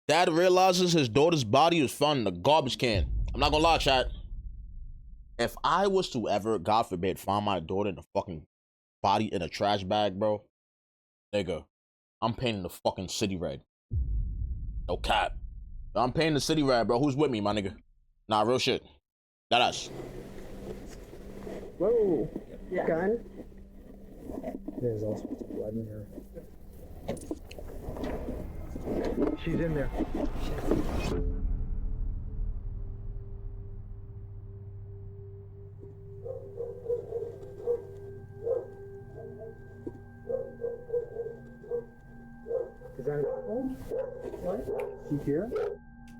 Dad realizes his daughter's body is found in a garbage can. I'm not gonna lie, chat. If I was to ever, God forbid, find my daughter in a fucking body in a trash bag, bro, nigga, I'm painting the fucking city red. No cap. I'm painting the city red, bro. Who's with me, my nigga? Nah, real shit. That us. Whoa. Yeah. Gun? There's all sorts of blood in here. She's in there. Is that what? You here?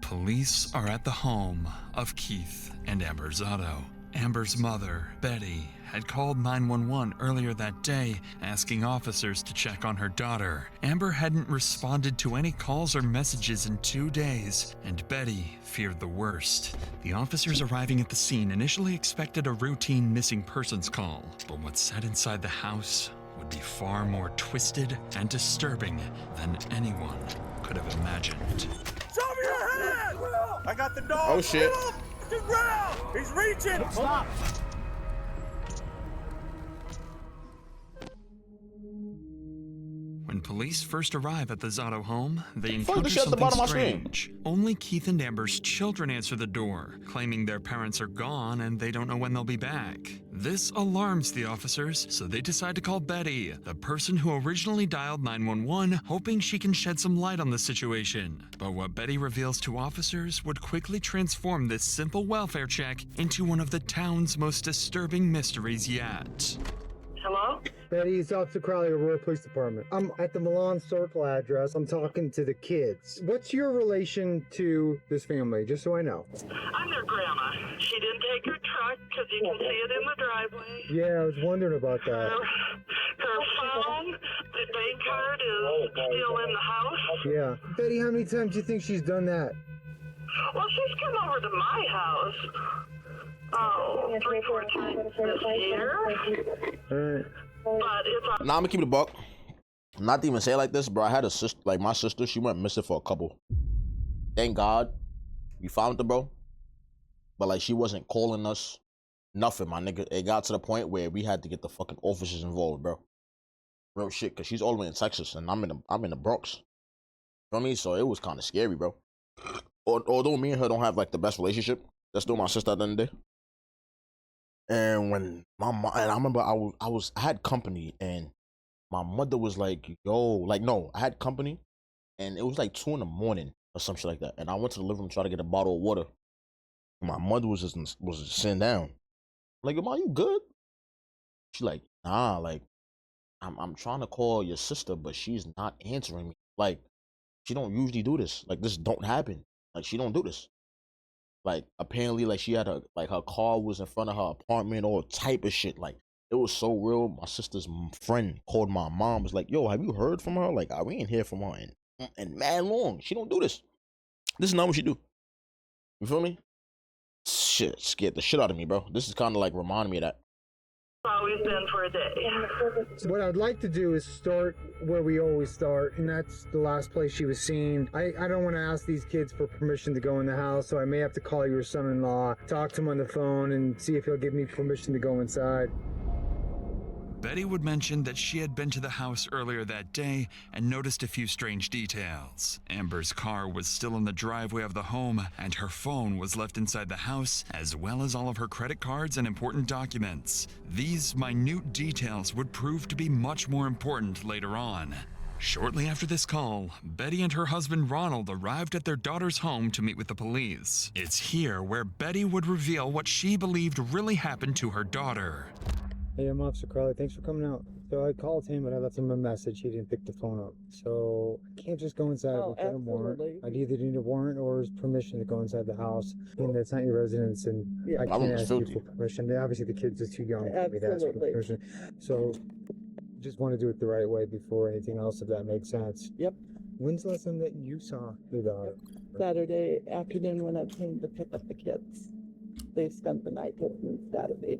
Police are at the home of Keith and Amber Zotto. Amber's mother, Betty, had called 911 earlier that day, asking officers to check on her daughter. Amber hadn't responded to any calls or messages in 2 days, and Betty feared the worst. The officers arriving at the scene initially expected a routine missing persons call, but what's said inside the house would be far more twisted and disturbing than anyone could have imagined. Show me your hand! I got the dog. Oh shit. To ground! He's reaching! Stop! When police first arrive at the Zotto home, they Fuck encounter the shit at the something bottom of my screen. strange. Only Keith and Amber's children answer the door, claiming their parents are gone and they don't know when they'll be back. This alarms the officers, so they decide to call Betty, the person who originally dialed 911, hoping she can shed some light on the situation. But what Betty reveals to officers would quickly transform this simple welfare check into one of the town's most disturbing mysteries yet. Hello? Betty, it's Officer Crowley, Aurora Police Department. I'm at the Milan Circle address. I'm talking to the kids. What's your relation to this family, just so I know? I'm their grandma. She didn't take her truck because you can see it in the driveway. Yeah, I was wondering about that. Her phone, the bank card is still in the house. Yeah. Betty, how many times do you think she's done that? Well, she's come over to my house. Oh, 3-4 times this year. All right. But it's on. Nah, I'm gonna keep it a buck. Not to even say it like this, bro. I had a sister, like my sister, she went missing for a couple. Thank God we found her, bro. But like she wasn't calling us nothing, my nigga. It got to the point where we had to get the fucking officers involved, bro. Real shit, cause she's all the way in Texas and I'm in the Bronx. You know what I mean? So it was kind of scary, bro. Although me and her don't have like the best relationship, that's still my sister at the end of the day. And when my mom, and I remember I had company and my mother was like, yo, like, no, I had company and it was like 2 a.m. or some shit like that. And I went to the living room to try to get a bottle of water. And my mother was just sitting down. I'm like, Mom, you good? She like, nah, like, I'm trying to call your sister, but she's not answering me. Like, she don't usually do this. Like, this don't happen. Like, she don't do this. Like, apparently, like, she had her car was in front of her apartment, all type of shit. Like, it was so real. My sister's friend called my mom, was like, yo, have you heard from her? Like, we ain't hear from her in mad long. She don't do this. This is not what she do. You feel me? Shit, scared the shit out of me, bro. This is kind of like reminding me of that. Always been for a day. So what I'd like to do is start where we always start, and that's the last place she was seen. I don't want to ask these kids for permission to go in the house, so I may have to call your son-in-law, talk to him on the phone, and see if he'll give me permission to go inside. Betty would mention that she had been to the house earlier that day and noticed a few strange details. Amber's car was still in the driveway of the home, and her phone was left inside the house, as well as all of her credit cards and important documents. These minute details would prove to be much more important later on. Shortly after this call, Betty and her husband Ronald arrived at their daughter's home to meet with the police. It's here where Betty would reveal what she believed really happened to her daughter. Hey, I'm Officer Crowley. Thanks for coming out. So I called him, but I left him a message. He didn't pick the phone up. So I can't just go inside without a warrant. I either need a warrant or his permission to go inside the house. And that's not your residence, and Yeah. I can't ask you for permission. Obviously, the kids are too young for me to ask for permission. So just want to do it the right way before anything else, if that makes sense. Yep. When's the last time that you saw your daughter? Saturday afternoon when I came to pick up the kids. They spent the night with me Saturday.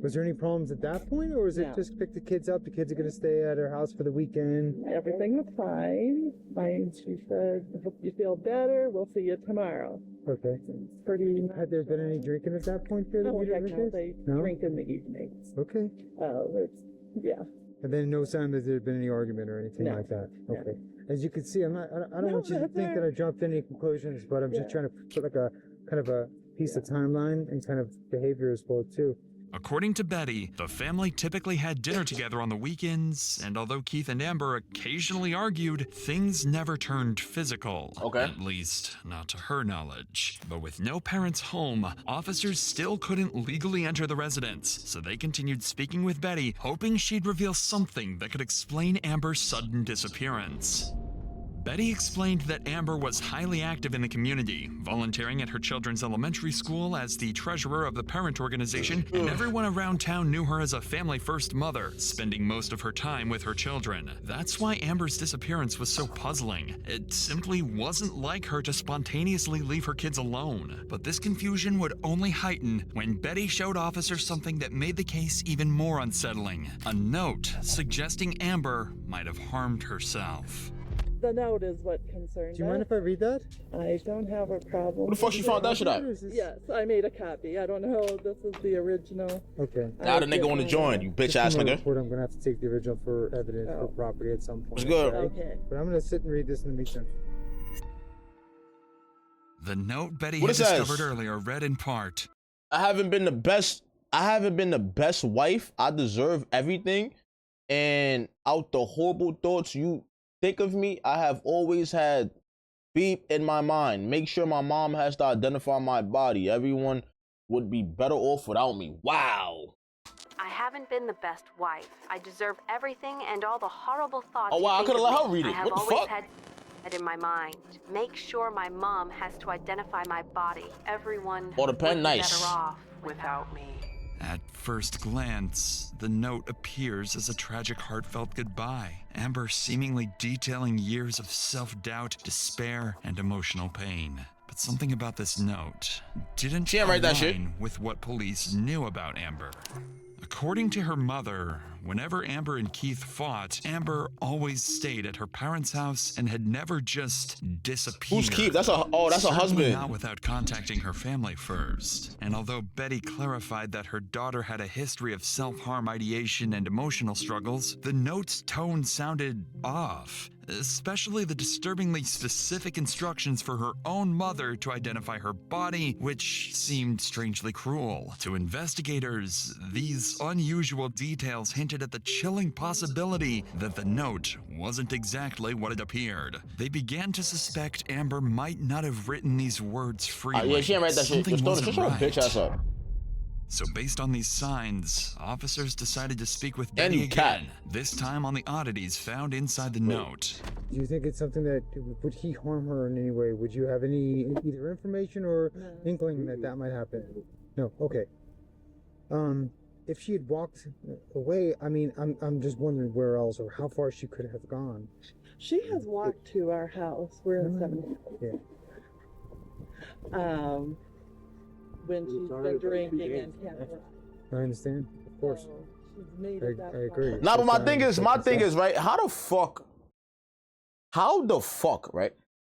Was there any problems at that point, or was it No. just pick the kids up? The kids are going to stay at her house for the weekend. Everything was fine. She said, I hope you feel better. We'll see you tomorrow. Okay. It's pretty. Had there been any drinking at that point here? No, heck no, they No? drink in the evenings. Okay. Yeah. And then no sign that there had been any argument or anything No. like that. No. Okay. As you can see, I don't want you to that's think all that I right. jumped any conclusions, but I'm just trying to put like a kind of a piece of timeline and kind of behavior as well too. According to Betty, the family typically had dinner together on the weekends, and although Keith and Amber occasionally argued, things never turned physical. Okay. At least, not to her knowledge. But with no parents home, officers still couldn't legally enter the residence, so they continued speaking with Betty, hoping she'd reveal something that could explain Amber's sudden disappearance. Betty explained that Amber was highly active in the community, volunteering at her children's elementary school as the treasurer of the parent organization, and everyone around town knew her as a family-first mother, spending most of her time with her children. That's why Amber's disappearance was so puzzling. It simply wasn't like her to spontaneously leave her kids alone. But this confusion would only heighten when Betty showed officers something that made the case even more unsettling. A note suggesting Amber might have harmed herself. The note is what concerned Do you mind us. if I read that? I don't have a problem. Who the fuck she found that shit at? Or is this- Yes, I made a copy. I don't know. This is the original. Okay. Now the nigga want to join, you bitch ass Just in my nigga. report, I'm gonna have to take the original for evidence for Oh. property at some point. It's good. Okay. But I'm gonna sit and read this in the meantime. The note Betty What had it says? discovered earlier read in part, I haven't been the best wife. I deserve everything. And out the horrible thoughts you think of me, I have always had beep in my mind. Make sure my mom has to identify my body. Everyone would be better off without me. Wow. I haven't been the best wife. I deserve everything and all the horrible thoughts. Oh, wow, I you think coulda of let me. her read it. I have What the always fuck? had that in my mind. Make sure my mom has to identify my body. Everyone Oh, the pen, would be nice. better off without me. At first glance, the note appears as a tragic, heartfelt goodbye. Amber seemingly detailing years of self-doubt, despair, and emotional pain. But something about this note didn't She didn't write that shit. align with what police knew about Amber. According to her mother, whenever Amber and Keith fought, Amber always stayed at her parents' house and had never just disappeared. Who's Keith? That's a Certainly husband. not without contacting her family first. And although Betty clarified that her daughter had a history of self-harm ideation and emotional struggles, the note's tone sounded off. Especially the disturbingly specific instructions for her own mother to identify her body, which seemed strangely cruel. To investigators, these unusual details hinted at the chilling possibility that the note wasn't exactly what it appeared. They began to suspect Amber might not have written these words freely. Yeah, she didn't write that shit. Something Just wasn't shut her right. bitch ass up. So based on these signs, officers decided to speak with And Betty you cat. again, this time on the oddities found inside the note. Do you think it's something that would he harm her in any way? Would you have any either information or inkling that that might happen? No. Okay. If she had walked away, I mean, I'm just wondering where else or how far she could have gone. She has walked to our house. We're in 70. Yeah. When she's been drinking and can't. I understand. Of course. So she's made it that I agree. Nah, but my thing is, That's right? How the fuck, right?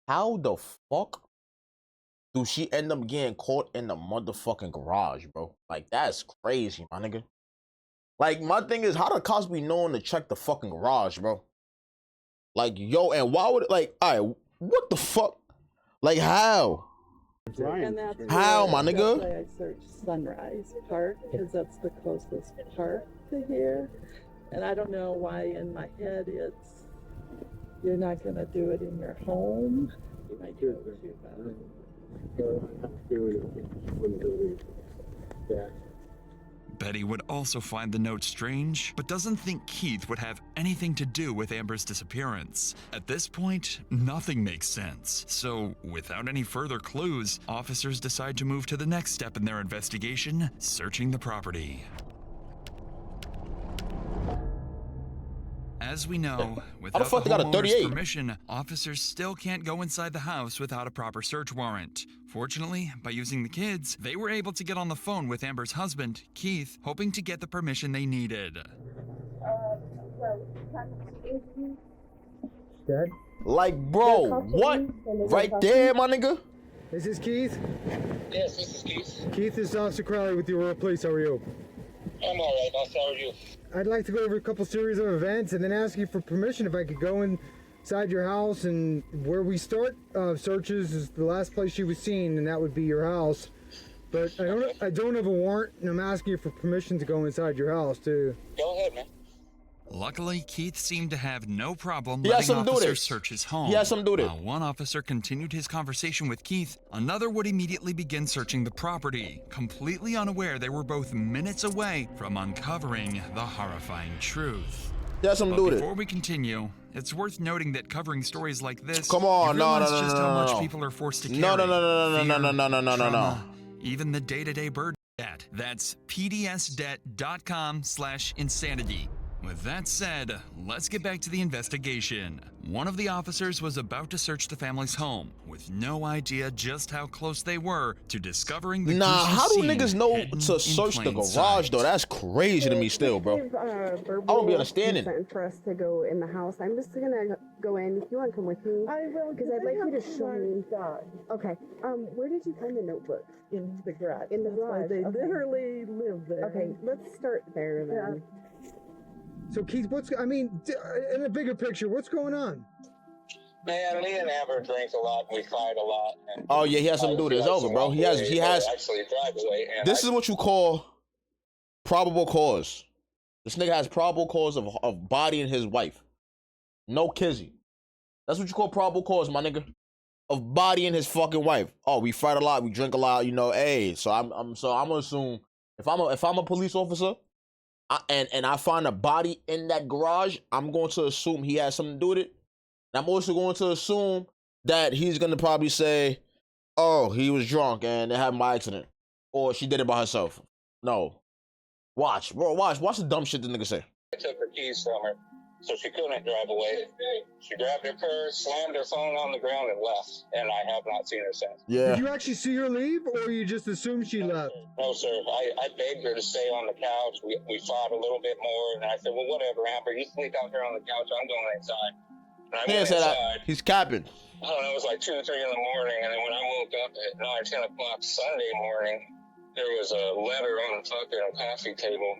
How the fuck do she end up getting caught in the motherfucking garage, bro? Like, that's crazy, my nigga. Like, my thing is, how the cops be knowing to check the fucking garage, bro? Like, yo, and why would it, like, all right, what the fuck? Like, how? And that's How, where- my nigga? That's why I searched Sunrise Park, because that's the closest park to here. And I don't know why in my head it's, you're not gonna do it in your home. You might do it with your Betty would also find the note strange, but doesn't think Keith would have anything to do with Amber's disappearance. At this point, nothing makes sense. So, without any further clues, officers decide to move to the next step in their investigation, searching the property. As As we know, How without the fuck they got a homeowner's 38? permission, officers still can't go inside the house without a proper search warrant. Fortunately, by using the kids, they were able to get on the phone with Amber's husband, Keith, hoping to get the permission they needed. Dad? Like, bro, what? Right there, my nigga? Is this Keith? Yes, this is Keith. Keith, this is Officer Crowley with the Aurora Police. How are you? I'm alright, boss. How are you? I'd like to go over a couple series of events and then ask you for permission if I could go inside your house. And where we start searches is the last place she was seen, and that would be your house. But I don't have a warrant, and I'm asking you for permission to go inside your house too. Go ahead, man. Luckily, Keith seemed to have no problem He has letting some do officers this. search his home. He has some do this. While one officer continued his conversation with Keith, another would immediately begin searching the property, completely unaware they were both minutes away from uncovering the horrifying truth. He has some But do this. before we continue, it's worth noting that covering stories like this, Come on, you no, realize no, no, just no, how no, much no. people are forced to carry. No, no, no, no, no, Fear, no, no, no, no, no, no. trauma, even the day-to-day bird debt. That's pdsdebt.com/insanity. With that said, let's get back to the investigation. One of the officers was about to search the family's home, with no idea just how close they were to discovering the Nah, gruesome how do scene niggas know hidden to in search the plain garage, sight. though? That's crazy to me still, bro. I don't be understanding. For us to go in the house, I'm just gonna go in. If you want to come with me, I will, because I'd like you to show me. God. Okay. Where did you find the notebook? In the garage. In the That's why garage, They okay. literally live there. Okay, let's start there then. So Keith, in a bigger picture, what's going on? Man, me and Amber drink a lot. We fight a lot. And Oh yeah, he has some do this. It's over, bro. He has actually drive away. And this is what you call probable cause. This nigga has probable cause of bodying his wife. No kizzy. That's what you call probable cause, my nigga. Of bodying his fucking wife. Oh, we fight a lot, we drink a lot, you know. Hey, so I'm gonna assume if I'm a police officer, and I find a body in that garage, I'm going to assume he has something to do with it. And I'm also going to assume that he's gonna probably say, "Oh, he was drunk and it happened by accident," or she did it by herself. No, watch, bro, watch the dumb shit the nigga say. I took her keys from her, so she couldn't drive away. She grabbed her purse, slammed her phone on the ground, and left. And I have not seen her since. Yeah. Did you actually see her leave, or you just assumed she left? No, sir. I begged her to stay on the couch. We fought a little bit more, and I said, "Well, whatever, Amber. You sleep out here on the couch. I'm going inside." And I He went said inside. he's capping. I don't know, it was like 2 or 3 in the morning, and then when I woke up at 9, 10 o'clock Sunday morning, there was a letter on the fucking coffee table.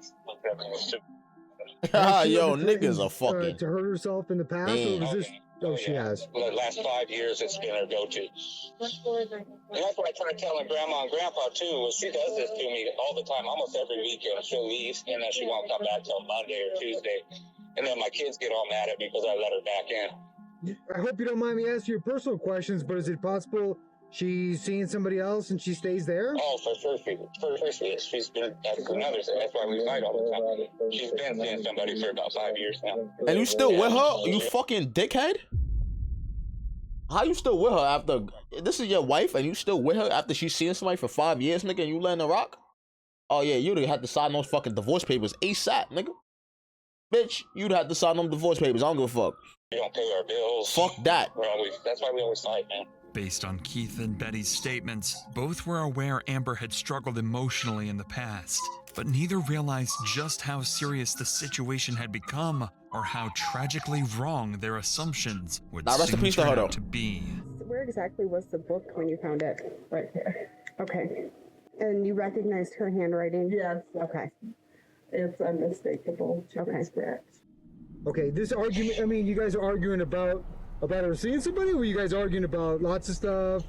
Yo, niggas are fucking. To hurt herself in the past, or was this? Oh, she has. For the last 5 years, it's been her go-to. And that's what I try telling Grandma and Grandpa, too, is she does this to me all the time, almost every weekend. She'll leave, and then she won't come back till Monday or Tuesday. And then my kids get all mad at me because I let her back in. I hope you don't mind me asking you personal questions, but is it possible she's seeing somebody else and she stays there? Oh, for sure she is. She's been, that's another thing. That's why we fight all the time. She's been seeing somebody for about 5 years now. And you still with her? You fucking dickhead? How you still with her after this is your wife and you still with her after she's seeing somebody for 5 years, nigga, and you letting her rock? Oh yeah, you'd have to sign those fucking divorce papers ASAP, nigga. Bitch, you'd have to sign them divorce papers. I don't give a fuck. We don't pay our bills. Fuck that. That's why we always fight, man. Based on Keith and Betty's statements, both were aware Amber had struggled emotionally in the past, but neither realized just how serious the situation had become or how tragically wrong their assumptions would Now, rest in soon peace to turn her, out though. to be. Where exactly was the book when you found it? Right there. Okay. And you recognized her handwriting? Yes. Okay. It's unmistakable. Okay. Correct. Okay, this argument, you guys are arguing about her seeing somebody, or were you guys arguing about lots of stuff?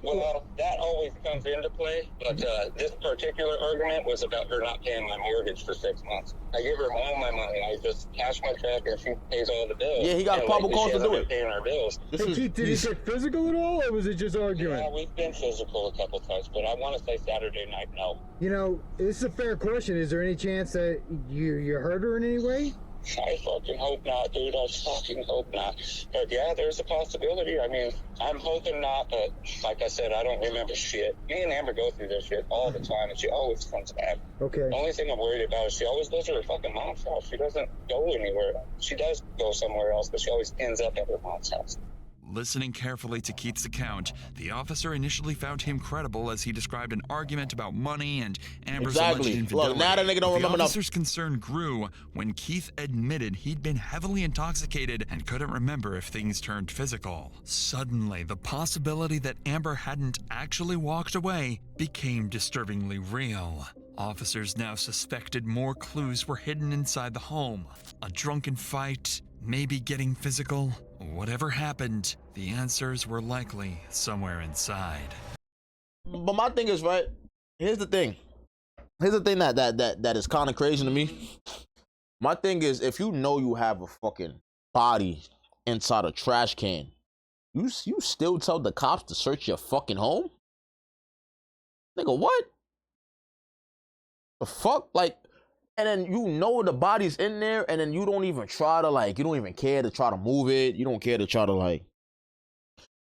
Well, that always comes into play, but this particular argument was about her not paying my mortgage for 6 months. I give her all my money. I just cash my check, and she pays all the bills. Yeah, he got And probable lately, cause she to do hasn't it. been paying our bills. Hey, Keith, did it get physical at all, or was it just arguing? Yeah, we've been physical a couple times, but I want to say Saturday night, no. You know, this is a fair question. Is there any chance that you hurt her in any way? I fucking hope not, dude. I fucking hope not. But yeah, there's a possibility. I mean, I'm hoping not, but like I said, I don't remember shit. Me and Amber go through this shit all the time, and she always comes back. Okay. The only thing I'm worried about is she always goes to her fucking mom's house. She doesn't go anywhere. She does go somewhere else, but she always ends up at her mom's house. Listening carefully to Keith's account, the officer initially found him credible as he described an argument about money and Amber's alleged infidelity. Look, now that nigga don't remember the officer's concern grew when Keith admitted he'd been heavily intoxicated and couldn't remember if things turned physical. Suddenly, the possibility that Amber hadn't actually walked away became disturbingly real. Officers now suspected more clues were hidden inside the home. A drunken fight, maybe getting physical. Whatever happened, the answers were likely somewhere inside. But my thing is, right, here's the thing that is kind of crazy to me. My thing is, if you know you have a fucking body inside a trash can, you still tell the cops to search your fucking home? Nigga, what? The fuck? Like, and then you know the body's in there, and then you don't even try to, like, you don't even care to try to move it. You don't care to try to, like,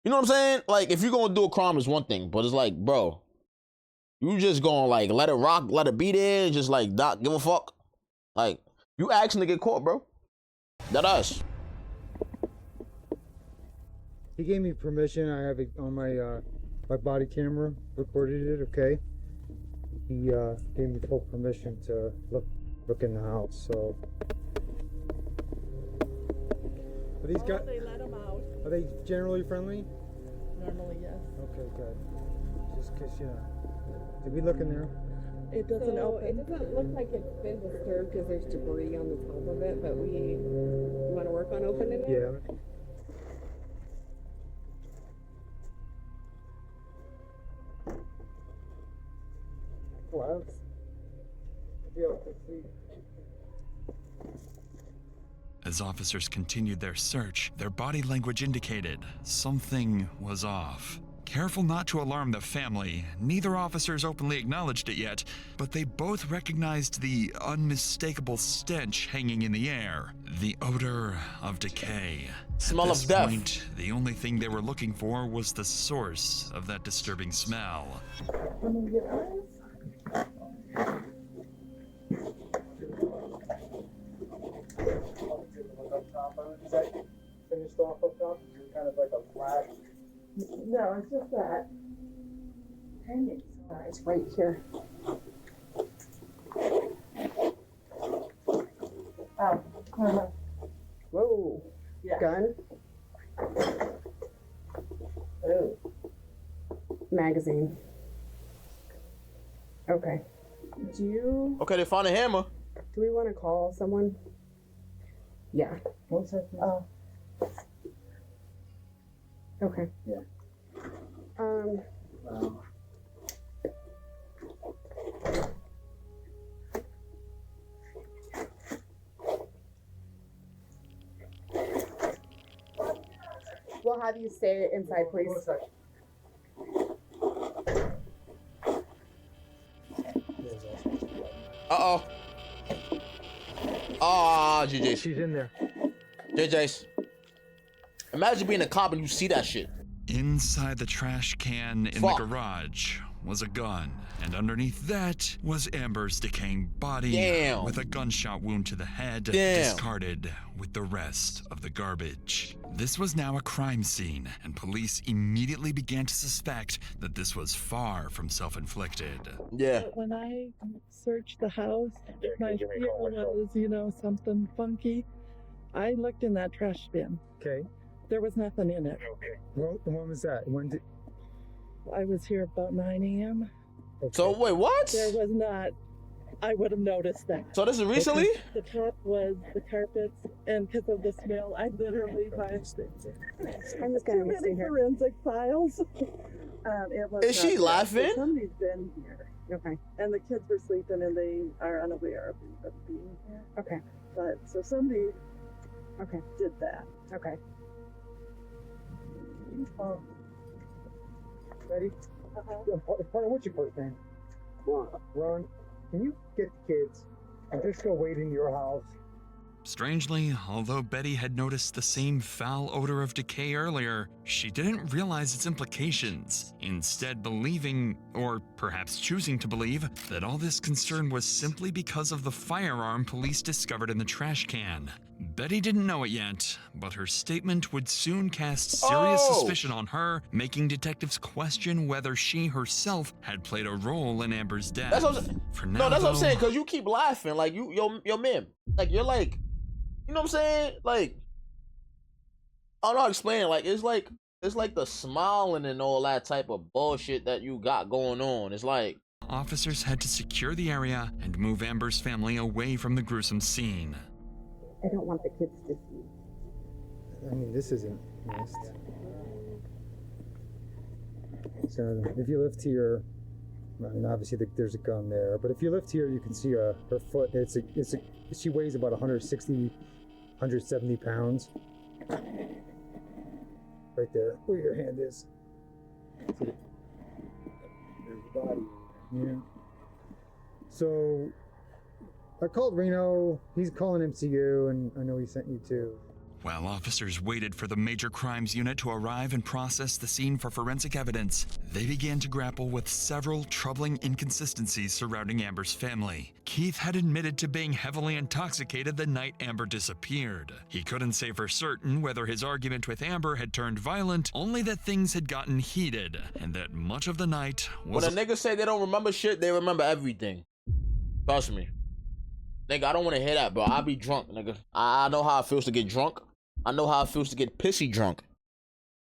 you know what I'm saying? Like, if you're gonna do a crime, it's one thing, but it's like, bro, you just gonna, like, let it rock, let it be there, and just, like, not give a fuck? Like, you asking to get caught, bro. That us. He gave me permission. I have it on my my body camera, recorded it, okay? He gave me full permission to look in the house, so. Are these guys? They let them out. Are they generally friendly? Normally, yes. Okay, good. Just cause, you know. Did we look in there? It doesn't open. It doesn't look like it's been disturbed because there's debris on the top of it, but we want to work on opening it? Yeah. Gloves. Be able to see. As officers continued their search, their body language indicated something was off. Careful not to alarm the family, neither officers openly acknowledged it yet, but they both recognized the unmistakable stench hanging in the air, the odor of decay. Smell At this of death. point, the only thing they were looking for was the source of that disturbing smell. Is that finished off up top? Kind of like a flash. No, it's just that. Dang it. It's right here. Oh. Whoa. Yeah. Gun? Oh. Magazine. Okay. Do you, Okay, they found a hammer. do we want to call someone? Yeah. One second. Oh. Okay. Yeah. Wow. We'll have you stay inside, please. One second. Uh-oh. Ah, GJ. She's in there. JJ's. Imagine being a cop and you see that shit. Inside the trash can in Fuck. the garage was a gun, and underneath that was Amber's decaying body Damn. with a gunshot wound to the head, Damn. discarded with the rest of the garbage. This was now a crime scene, and police immediately began to suspect that this was far from self-inflicted. Yeah. But when I searched the house, my fear was, something funky. I looked in that trash bin. Okay. There was nothing in it. Well, when was that? When did? I was here about 9 a.m. Okay. So, wait, what? There was not. I would have noticed that. So this is recently? The top was the carpets, and because of the smell, I literally I'm just too gonna many stay here. forensic files. It was Is she not- laughing? Somebody's been here, Okay. and the kids were sleeping, and they are unaware of being here. Okay. But so somebody Okay. did that. Okay. Ready? Partner, what's your first name? Ron. Ron, can you get the kids and just go wait in your house Strangely, although Betty had noticed the same foul odor of decay earlier, she didn't realize its implications, instead believing, or perhaps choosing to believe, that all this concern was simply because of the firearm police discovered in the trash can. Betty didn't know it yet, but her statement would soon cast serious suspicion on her, making detectives question whether she herself had played a role in Amber's death. That's what I'm saying. For now, No, that's what I'm though, saying, because you keep laughing. Like, yo, man. Like, you're like, you know what I'm saying? Like, I don't know how to explain it. Like, it's like the smiling and all that type of bullshit that you got going on. It's like, officers had to secure the area and move Amber's family away from the gruesome scene. I don't want the kids to see. I mean, this isn't missed. So if you lift here, I mean, obviously there's a gun there, but if you lift here, you can see her foot. She weighs about 160, 170 pounds. Right there, where your hand is. There's the body. Yeah. So I called Reno. He's calling MCU, and I know he sent you too. While officers waited for the Major Crimes Unit to arrive and process the scene for forensic evidence, they began to grapple with several troubling inconsistencies surrounding Amber's family. Keith had admitted to being heavily intoxicated the night Amber disappeared. He couldn't say for certain whether his argument with Amber had turned violent, only that things had gotten heated, and that much of the night was— when a nigga say they don't remember shit, they remember everything. Trust me. Nigga, I don't want to hear that, bro. I be drunk, nigga. I know how it feels to get drunk. I know how it feels to get pissy drunk.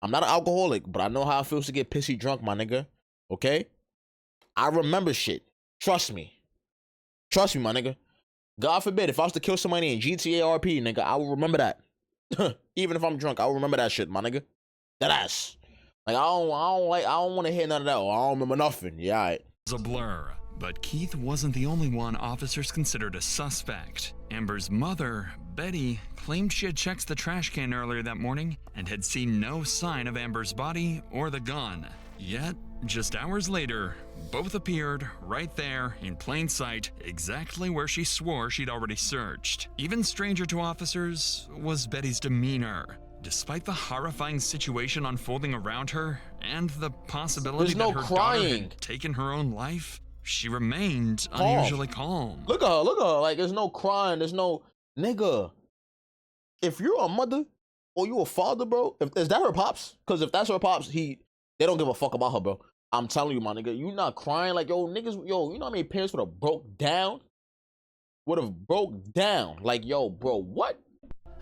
I'm not an alcoholic, but I know how it feels to get pissy drunk, my nigga. Okay? I remember shit. Trust me. Trust me, my nigga. God forbid, if I was to kill somebody in GTA RP, nigga, I will remember that. Even if I'm drunk, I will remember that shit, my nigga. That ass. Like, I don't want to hear none of that. I don't remember nothing. Yeah, all right. a blur. But Keith wasn't the only one officers considered a suspect. Amber's mother, Betty, claimed she had checked the trash can earlier that morning and had seen no sign of Amber's body or the gun. Yet, just hours later, both appeared right there in plain sight, exactly where she swore she'd already searched. Even stranger to officers was Betty's demeanor. Despite the horrifying situation unfolding around her and the possibility that her daughter had taken her own life, she remained unusually calm. Look at her. Like, there's no crying. There's no, nigga. If you're a mother or you a father, bro, is that her pops? Because if that's her pops, they don't give a fuck about her, bro. I'm telling you, my nigga, you not crying like, yo, niggas, yo, you know how many parents would have broke down? Like, yo, bro, what?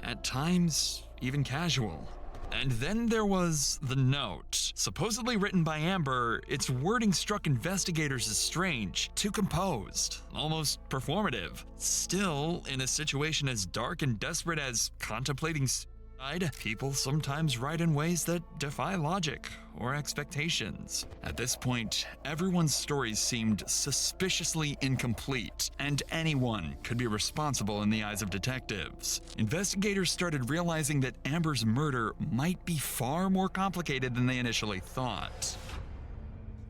At times, even casual. And then there was the note. Supposedly written by Amber, its wording struck investigators as strange, too composed, almost performative. Still, in a situation as dark and desperate as contemplating suicide, people sometimes write in ways that defy logic or expectations. At this point, everyone's stories seemed suspiciously incomplete, and anyone could be responsible in the eyes of detectives. Investigators started realizing that Amber's murder might be far more complicated than they initially thought.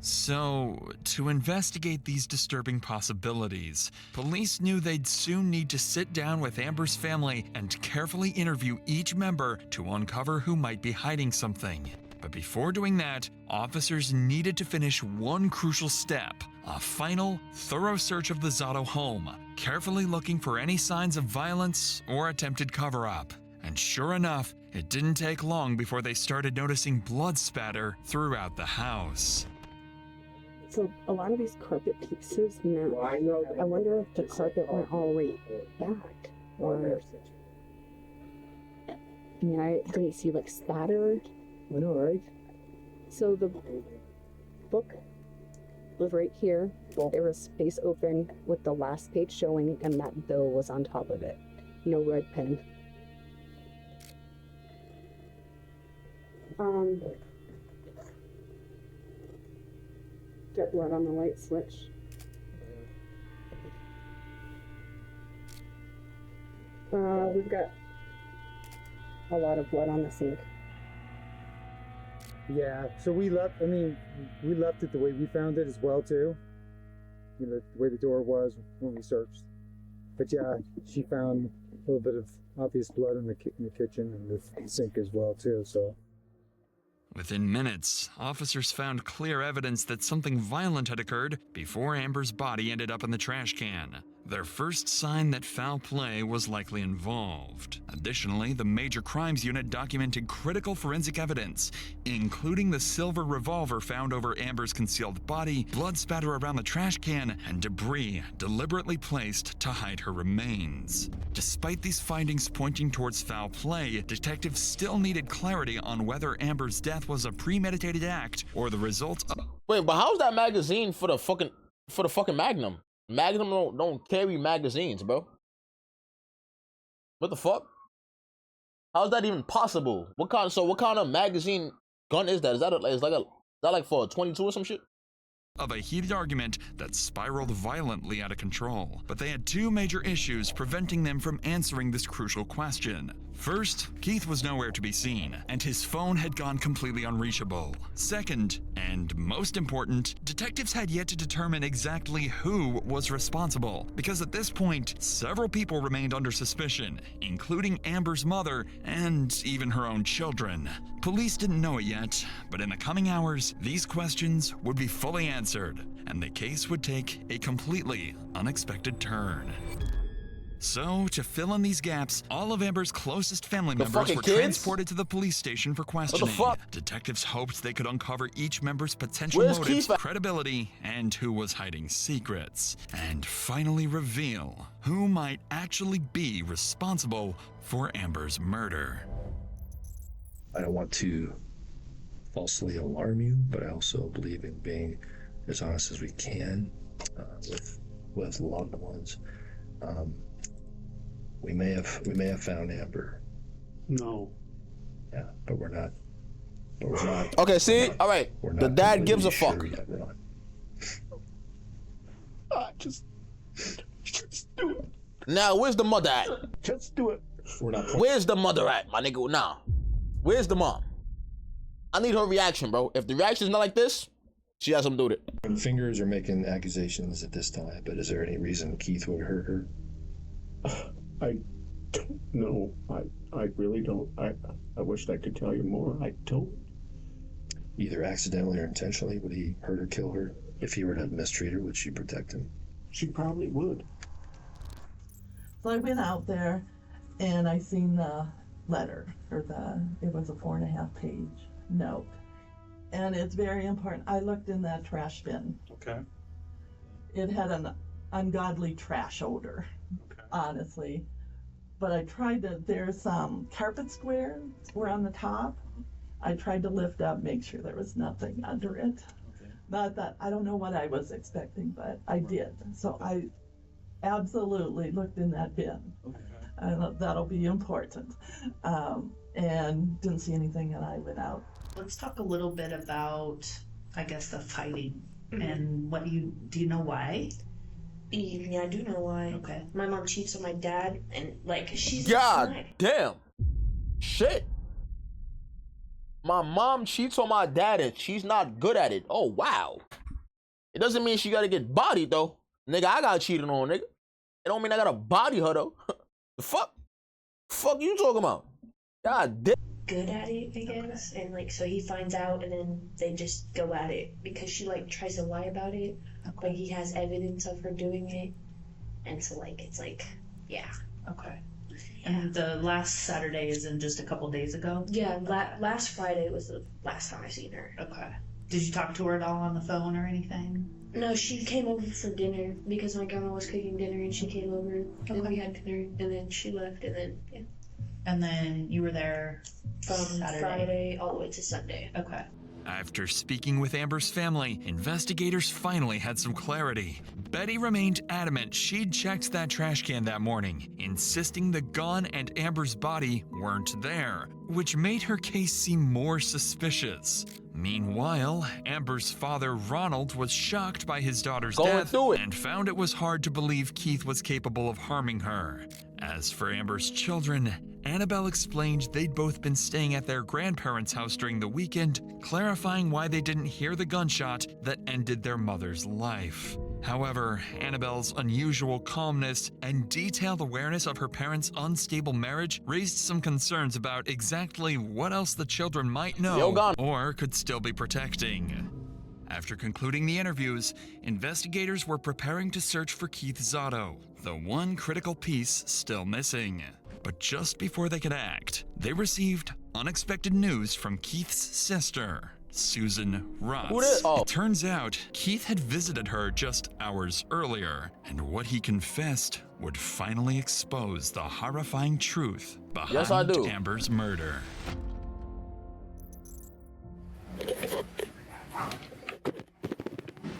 So, to investigate these disturbing possibilities, police knew they'd soon need to sit down with Amber's family and carefully interview each member to uncover who might be hiding something. But before doing that, officers needed to finish one crucial step: a final, thorough search of the Zotto home, carefully looking for any signs of violence or attempted cover-up. And sure enough, it didn't take long before they started noticing blood spatter throughout the house. So a lot of these carpet pieces now, I wonder if the carpet went all the way back, or, I mean, I didn't see like spatter. I know, right? So the book was right here. There was space open with the last page showing, and that bill was on top of it. No red pen. Get blood on the light switch. We've got a lot of blood on the sink. Yeah, so we left it the way we found it as well, too. You know, the way the door was when we searched. But yeah, she found little bit of obvious blood in the kitchen and the sink as well too. So. Within minutes, officers found clear evidence that something violent had occurred before Amber's body ended up in the trash can. Their first sign that foul play was likely involved. Additionally, the Major Crimes Unit documented critical forensic evidence, including the silver revolver found over Amber's concealed body, blood spatter around the trash can, and debris deliberately placed to hide her remains. Despite these findings pointing towards foul play, detectives still needed clarity on whether Amber's death was a premeditated act or the result of— Wait, but how's that magazine for the fucking Magnum? Magnum don't carry magazines, bro. What the fuck? How's that even possible? What kind of magazine gun is that? Is that like for a 22 or some shit? Of a heated argument that spiraled violently out of control. But they had two major issues preventing them from answering this crucial question. First, Keith was nowhere to be seen, and his phone had gone completely unreachable. Second, and most important, detectives had yet to determine exactly who was responsible, because at this point, several people remained under suspicion, including Amber's mother and even her own children. Police didn't know it yet, but in the coming hours, these questions would be fully answered, and the case would take a completely unexpected turn. So, to fill in these gaps, all of Amber's closest family members were transported to the police station for questioning. What the fuck? Detectives hoped they could uncover each member's potential Where's motives, Keith? credibility, and who was hiding secrets, and finally reveal who might actually be responsible for Amber's murder. I don't want to falsely alarm you, but I also believe in being as honest as we can with loved ones. We may have found Amber. No. Yeah, but we're not. Okay, see? All right. The dad gives a fuck. Just do it. Now, where's the mother at? Just do it. We're not. Where's the mother at, my nigga? Nah. Where's the mom? I need her reaction, bro. If the reaction's not like this, she has something to do with it. Fingers are making accusations at this time, but is there any reason Keith would hurt her? I don't know. I really don't. I wish I could tell you more. I don't. Either accidentally or intentionally, would he hurt or kill her? If he were to mistreat her, would she protect him? She probably would. So I went out there and I seen the letter, or it was a 4.5-page note. And it's very important. I looked in that trash bin. Okay. It had an ungodly trash odor, honestly. But I tried to, there's some carpet squares were on the top. I tried to lift up, make sure there was nothing under it. Okay. Not that, I don't know what I was expecting, but I did. So I absolutely looked in that bin. Okay. And that'll be important. And didn't see anything, and I went out. Let's talk a little bit about, I guess, the fighting. And what do you know why? Yeah, I do know why. Okay. My mom cheats on my dad, and she's God damn. Shit. My mom cheats on my dad and she's not good at it. Oh, wow. It doesn't mean she gotta get bodied, though. Nigga, I got cheated on, nigga. It don't mean I gotta body her, though. The fuck? Fuck you talking about? God damn. Good at it, I guess, and so he finds out, and then they just go at it because she tries to lie about it, but he has evidence of her doing it, and so it's yeah. Okay. And the last Saturday is in just a couple days ago? Yeah, last Friday was the last time I seen her. Okay. Did you talk to her at all on the phone or anything? No, she came over for dinner because my grandma was cooking dinner, and she came over, and we had dinner, and then she left, and then yeah. And then you were there from Saturday. Friday all the way to Sunday. Okay. After speaking with Amber's family, investigators finally had some clarity. Betty remained adamant she'd checked that trash can that morning, insisting the gun and Amber's body weren't there, which made her case seem more suspicious. Meanwhile, Amber's father, Ronald, was shocked by his daughter's death and found it was hard to believe Keith was capable of harming her. As for Amber's children, Annabelle explained they'd both been staying at their grandparents' house during the weekend, clarifying why they didn't hear the gunshot that ended their mother's life. However, Annabelle's unusual calmness and detailed awareness of her parents' unstable marriage raised some concerns about exactly what else the children might know or could still be protecting. After concluding the interviews, investigators were preparing to search for Keith Zotto, the one critical piece still missing. But just before they could act, they received unexpected news from Keith's sister, Susan Ross. It turns out Keith had visited her just hours earlier, and what he confessed would finally expose the horrifying truth behind Amber's murder.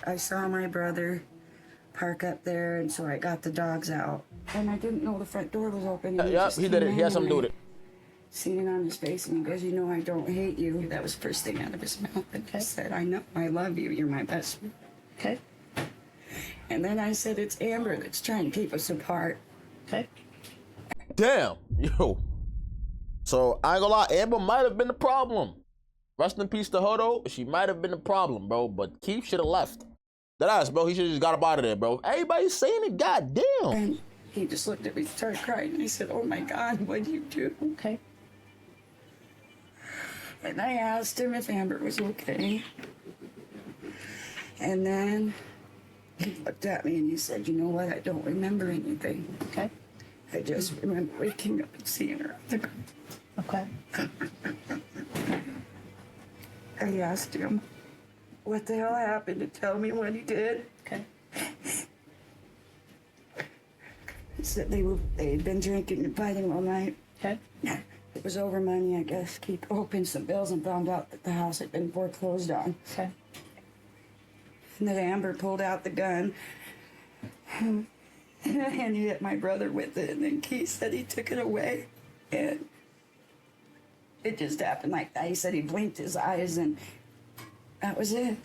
I saw my brother park up there, and so I got the dogs out. And I didn't know the front door was open. Yep, he did it. He had something to do with it. Seen it on his face, and he goes, "You know, I don't hate you." That was the first thing out of his mouth. And he said, "I know, I love you. You're my best friend." Okay. And then I said, "It's Amber that's trying to keep us apart." Okay. Damn, yo. So I ain't gonna lie, Amber might have been the problem. Rest in peace to her though. She might have been the problem, bro. But Keith should have left. That ass, bro. He should have just got up out of there, bro. Everybody's saying it. Goddamn. And he just looked at me, started crying, and I said, "Oh my God, what'd you do?" Okay. And I asked him if Amber was okay. And then he looked at me and he said, "You know what? I don't remember anything." Okay. I just remember waking up and seeing her on the ground. Okay. I asked him what the hell happened to tell me what he did. Okay. He said they'd been drinking and fighting all night. Okay. It was over money, I guess. Keith opened some bills and found out that the house had been foreclosed on. Okay. And then Amber pulled out the gun and he hit my brother with it. And then Keith said he took it away. And it just happened like that. He said he blinked his eyes and that was it.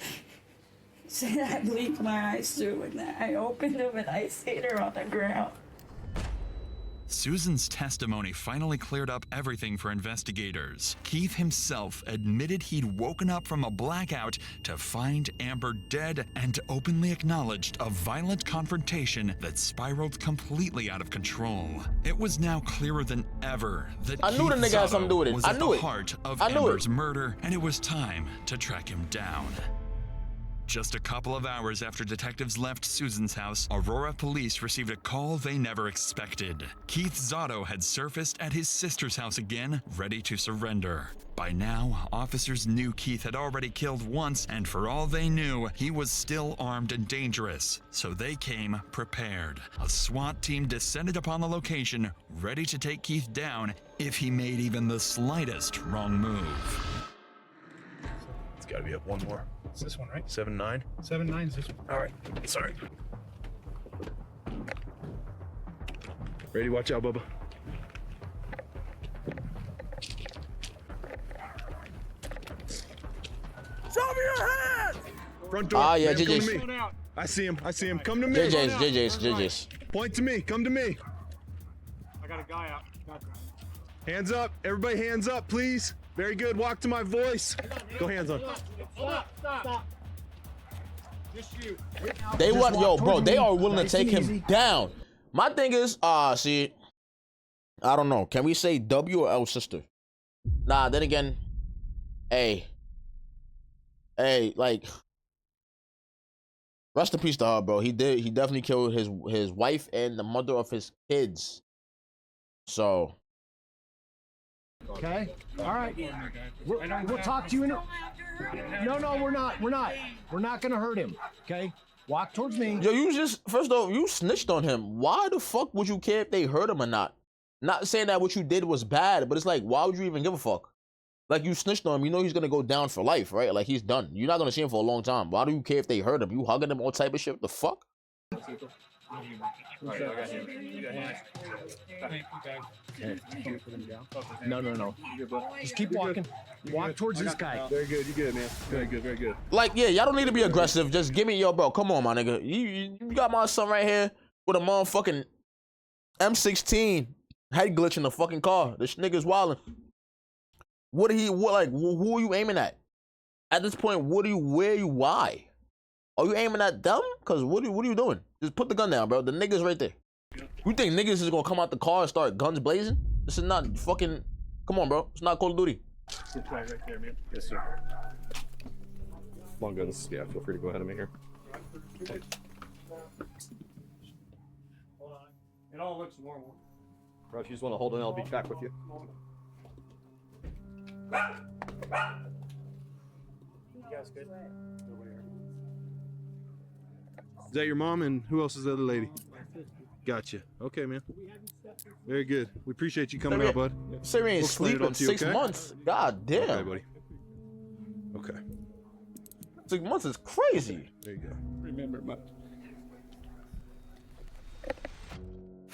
He said I blinked my eyes through and then I opened them and I seen her on the ground. Susan's testimony finally cleared up everything for investigators. Keith himself admitted he'd woken up from a blackout to find Amber dead and openly acknowledged a violent confrontation that spiraled completely out of control. It was now clearer than ever that I knew the nigga had something to do with it. was I at knew the it. heart of I knew Amber's murder, and it was time to track him down. Just a couple of hours after detectives left Susan's house, Aurora police received a call they never expected. Keith Zotto had surfaced at his sister's house again, ready to surrender. By now, officers knew Keith had already killed once, and for all they knew, he was still armed and dangerous. So they came prepared. A SWAT team descended upon the location, ready to take Keith down if he made even the slightest wrong move. It's gotta be up one more. It's this one, right? 7-9? 7-9's this one. All right, sorry. Ready? Watch out, Bubba. Show me your hands! Front door. Ah, yeah, Man, come JJ's. to me. I see him. I see him. Come to me. JJ's. Point to me. Come to me. I got a guy out. Hands up. Everybody hands up, please. Very good. Walk to my voice. Go hands on. Stop. Just you. They want, yo, bro, they are willing to take him down. My thing is, see, I don't know. Can we say W or L sister? Nah, then again, hey, like, rest in peace to her, bro. He definitely killed his wife and the mother of his kids. So. Okay. All right. We'll talk to you in a... No, we're not. We're not gonna hurt him. Okay. Walk towards me. Yo, you just, first off, you snitched on him. Why the fuck would you care if they hurt him or not? Not saying that what you did was bad, but it's like, why would you even give a fuck? Like, you snitched on him. You know he's gonna go down for life, right? Like, he's done. You're not gonna see him for a long time. Why do you care if they hurt him? You hugging him, all type of shit. What the fuck? All right, I got him. You got him. No. Just keep walking. Walk towards this guy. Very good. You good, man. Very good. Like, yeah, y'all don't need to be aggressive. Just give me, yo, bro. Come on, my nigga. You got my son right here with a motherfucking M16 head glitch in the fucking car. This nigga's wildin'. Who are you aiming at? At this point, why? Are you aiming at them? Cause what are you doing? Just put the gun down, bro. The niggas right there. You think niggas is gonna come out the car and start guns blazing? This is not fucking. Come on, bro. It's not Call of Duty. Good try right there, man. Yes, sir. Long guns. Yeah, feel free to go ahead and make here. Hold on. It all looks normal. Bro, if you just want to hold it, I'll be back with you. You guys good? Is that your mom, and who else is the other lady? Gotcha. Okay, man. Very good. We appreciate you coming out, bud. Say we ain't We'll explain it all sleeping to you, 6 okay? months. God damn. Okay, buddy. Okay. 6 months is crazy. There you go. Remember, my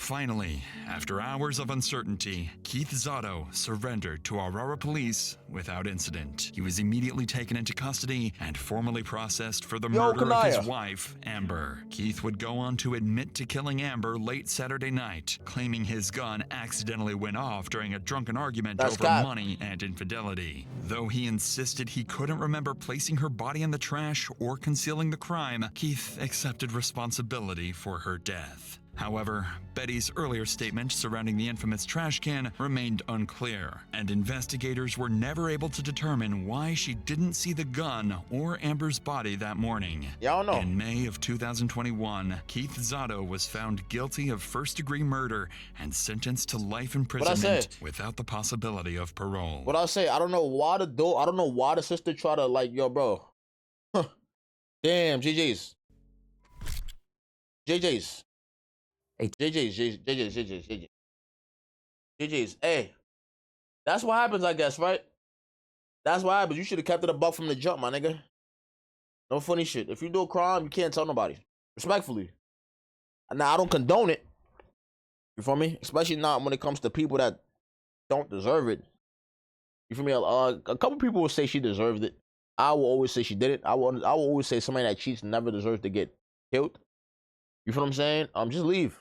Finally, after hours of uncertainty, Keith Zotto surrendered to Aurora police without incident. He was immediately taken into custody and formally processed for the murder of his wife, Amber. Keith would go on to admit to killing Amber late Saturday night, claiming his gun accidentally went off during a drunken argument over money and infidelity. Though he insisted he couldn't remember placing her body in the trash or concealing the crime, Keith accepted responsibility for her death. However, Betty's earlier statement surrounding the infamous trash can remained unclear, and investigators were never able to determine why she didn't see the gun or Amber's body that morning. Y'all know. In May of 2021, Keith Zotto was found guilty of first-degree murder and sentenced to life imprisonment without the possibility of parole. What I say, I don't know why the sister try to like, yo, bro. Huh. Damn, JJ's. Hey, JJ's. Hey, that's what happens, I guess, right? That's what happens. You should have kept it a buck from the jump, my nigga. No funny shit. If you do a crime, you can't tell nobody. Respectfully. Now, I don't condone it. You feel me? Especially not when it comes to people that don't deserve it. You feel me? A couple people will say she deserved it. I will always say she did it. I will always say somebody that cheats never deserves to get killed. You feel what I'm saying? Just leave.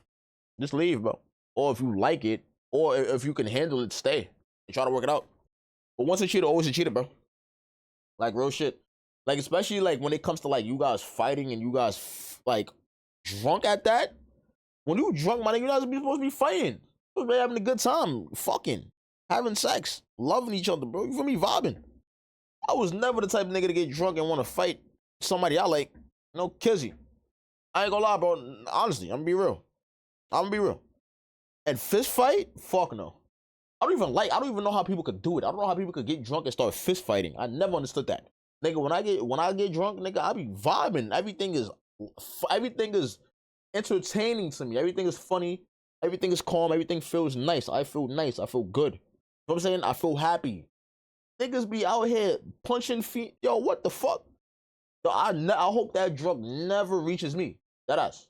Just leave, bro. Or if you like it, or if you can handle it, stay and try to work it out. But once a cheater, always a cheater, bro. Like, real shit. Like, especially, like, when it comes to, like, you guys fighting and you guys, like, drunk at that. When you drunk, my nigga, you're not supposed to be fighting. You're supposed to be having a good time. Fucking. Having sex. Loving each other, bro. You feel me? Vibing. I was never the type of nigga to get drunk and want to fight somebody I like. No kizzy. I ain't gonna lie, bro. Honestly, I'm gonna be real. And fist fight? Fuck no. I don't even know how people could do it. I don't know how people could get drunk and start fist fighting. I never understood that. Nigga, when I get drunk, nigga, I be vibing. Everything is entertaining to me. Everything is funny. Everything is calm. Everything feels nice. I feel nice. I feel good. You know what I'm saying? I feel happy. Niggas be out here punching feet. Yo, what the fuck? Yo, I hope that drug never reaches me. That ass.